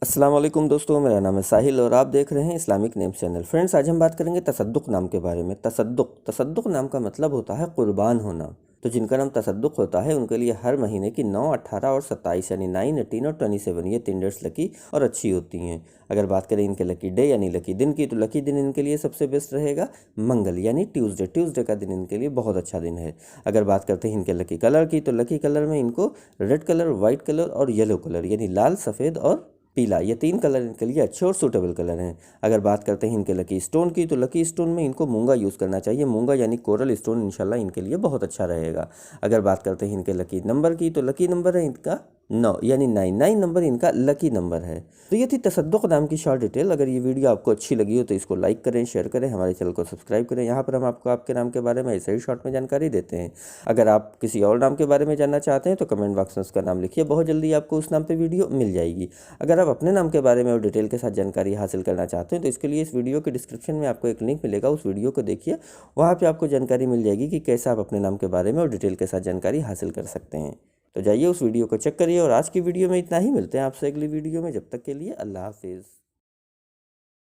अस्सलाम वालेकुम दोस्तों, मेरा नाम है साहिल और आप देख रहे हैं इस्लामिक नेम चैनल। फ्रेंड्स, आज हम बात करेंगे तसद्दुक़ नाम के बारे में। तसद्दुक़ नाम का मतलब होता है कुर्बान होना। तो जिनका नाम तसद्दुक़ होता है उनके लिए हर महीने की 9, 18 और 27 यानी 9, 18 और 27 ये 3 डेट्स लकी और अच्छी होती हैं। अगर बात करें इनके लकी डे यानी लकी दिन की, तो लकी दिन इनके लिए सबसे बेस्ट रहेगा मंगल यानी ट्यूसडे का दिन इनके लिए बहुत अच्छा दिन है। अगर बात करते हैं इनके लकी कलर की, तो लकी कलर में इनको रेड कलर, वाइट कलर और येलो कलर यानी लाल, सफ़ेद और पीला, ये 3 कलर इनके लिए अच्छे और सूटेबल कलर हैं। अगर बात करते हैं इनके लकी स्टोन की, तो लकी स्टोन में इनको मूंगा यूज़ करना चाहिए। मूंगा यानी कोरल स्टोन इंशाल्लाह इनके लिए बहुत अच्छा रहेगा। अगर बात करते हैं इनके लकी नंबर की, तो लकी नंबर है इनका 9 यानी 9 नंबर इनका लकी नंबर है। तो ये थी तसद्दुक़ नाम की शॉर्ट डिटेल। अगर ये वीडियो आपको अच्छी लगी हो तो इसको लाइक करें, शेयर करें, हमारे चैनल को सब्सक्राइब करें। यहाँ पर हम आपको आपके नाम के बारे में ऐसे ही शॉर्ट में जानकारी देते हैं। अगर आप किसी और नाम के बारे में जानना चाहते हैं तो कमेंट बॉक्स में उसका नाम लिखिए, बहुत जल्दी आपको उस नाम पर वीडियो मिल जाएगी। अगर आप अपने नाम के बारे में और डिटेल के साथ जानकारी हासिल करना चाहते हैं तो इसके लिए इस वीडियो के डिस्क्रिप्शन में आपको एक लिंक मिलेगा, उस वीडियो को देखिए। वहाँ पे आपको जानकारी मिल जाएगी कि कैसे आप अपने नाम के बारे में और डिटेल के साथ जानकारी हासिल कर सकते हैं। तो जाइए उस वीडियो को चेक करिए। और आज की वीडियो में इतना ही, मिलते हैं आपसे अगली वीडियो में। जब तक के लिए अल्लाह हाफिज़।